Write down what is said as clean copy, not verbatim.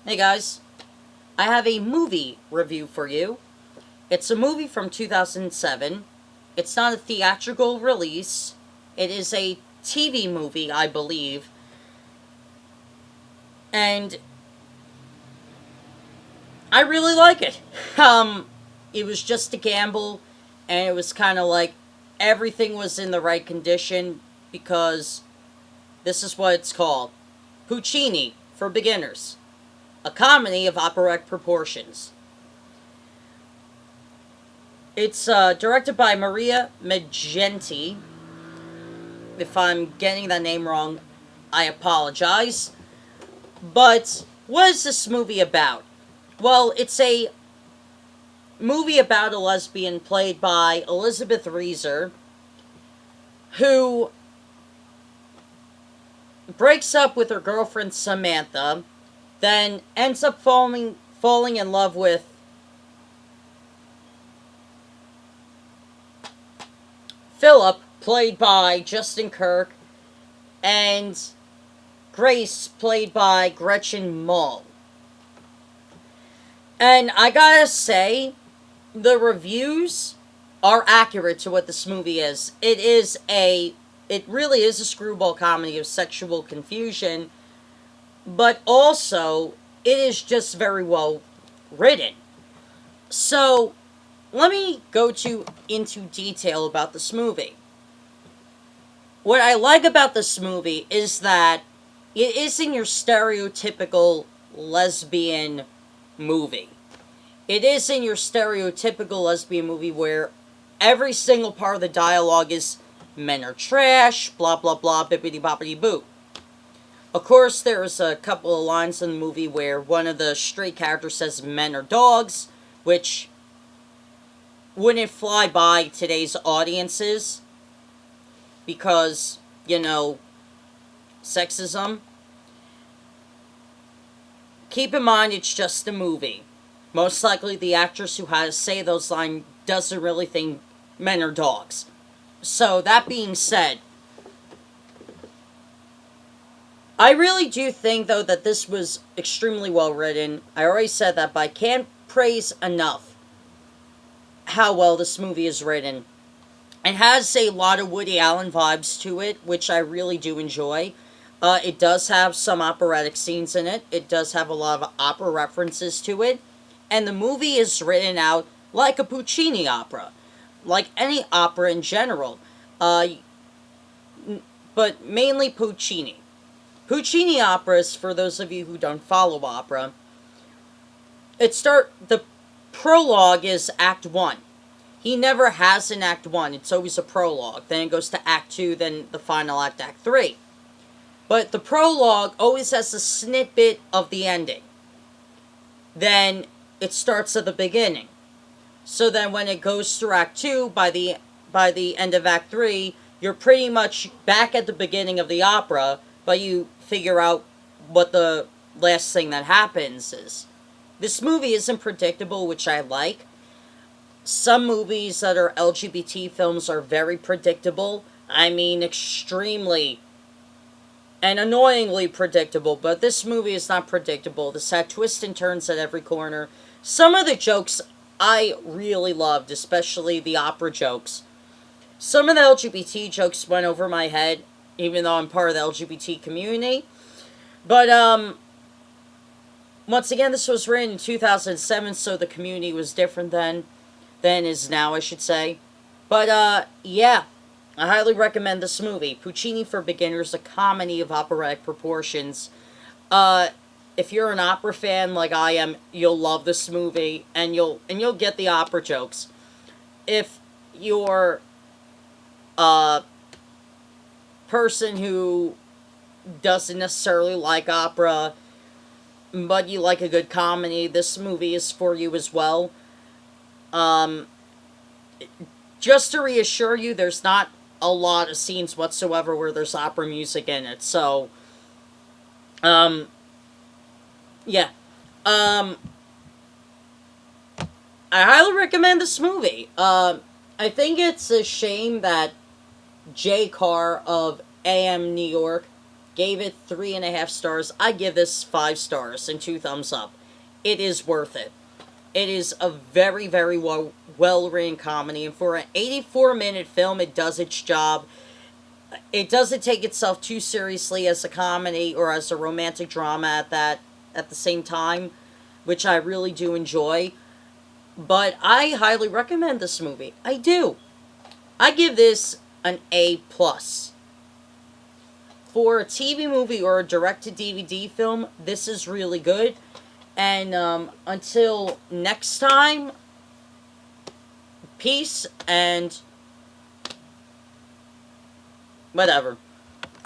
Hey guys, I have a movie review for you. It's a movie from 2007. It's not a theatrical release. It is a TV movie, I believe. And I really like it. Um, it was just a gamble, and it was kind of like everything was in the right condition because this is what it's called Puccini for Beginners, a comedy of operatic proportions. It's directed by Maria Magenti. If I'm getting that name wrong, I apologize. But what is this movie about? Well, it's a movie about a lesbian played by Elizabeth Reeser who breaks up with her girlfriend Samantha, then ends up falling in love with Philip, played by Justin Kirk, and Grace, played by Gretchen Mull. And I gotta say, the reviews are accurate to what this movie is. It really is a screwball comedy of sexual confusion, but also it is just very well written. So, let me go into detail about this movie. What I like about this movie is that it isn't your stereotypical lesbian movie. It isn't your stereotypical lesbian movie where every single part of the dialogue is men are trash, blah blah blah, bippity boppity boo. Of course, there's a couple of lines in the movie where one of the straight characters says men are dogs, which wouldn't fly by today's audiences because, sexism. Keep in mind, it's just a movie. Most likely, the actress who had to say those lines doesn't really think men are dogs. So, that being said, I really do think, though, that this was extremely well written. I already said that, but I can't praise enough how well this movie is written. It has a lot of Woody Allen vibes to it, which I really do enjoy. It does have some operatic scenes in it. It does have a lot of opera references to it. And the movie is written out like a Puccini opera, like any opera in general, uh, but mainly Puccini. Puccini operas, for those of you who don't follow opera, the prologue is Act 1. He never has an Act 1, it's always a prologue. Then it goes to Act 2, then the final act, Act 3. But the prologue always has a snippet of the ending. Then it starts at the beginning. So then when it goes through Act 2, by the end of Act 3, you're pretty much back at the beginning of the opera, but you figure out what the last thing that happens is. This movie isn't predictable, which I like. Some movies that are LGBT films are very predictable. I mean, extremely and annoyingly predictable, but this movie is not predictable. This had twists and turns at every corner. Some of the jokes I really loved, especially the opera jokes. Some of the LGBT jokes went over my head, even though I'm part of the LGBT community. But, once again, this was written in 2007, so the community was different than is now, I should say. But, yeah. I highly recommend this movie, Puccini for Beginners, a comedy of operatic proportions. If you're an opera fan like I am, you'll love this movie, and you'll get the opera jokes. If you're a person who doesn't necessarily like opera, but you like a good comedy, this movie is for you as well. Um, just to reassure you, there's not a lot of scenes whatsoever where there's opera music in it. So, um, yeah. Um, I highly recommend this movie. I think it's a shame that Jay Carr of AM New York Gave it 3.5 stars. I give this 5 stars and 2 thumbs up. It is worth it. It is a very, very well-written comedy, and for an 84-minute film, it does its job. It doesn't take itself too seriously as a comedy or as a romantic drama at the same time, which I really do enjoy. But I highly recommend this movie. I do. I give this an A plus. For a TV movie or a direct-to-DVD film, this is really good. And until next time, peace and whatever.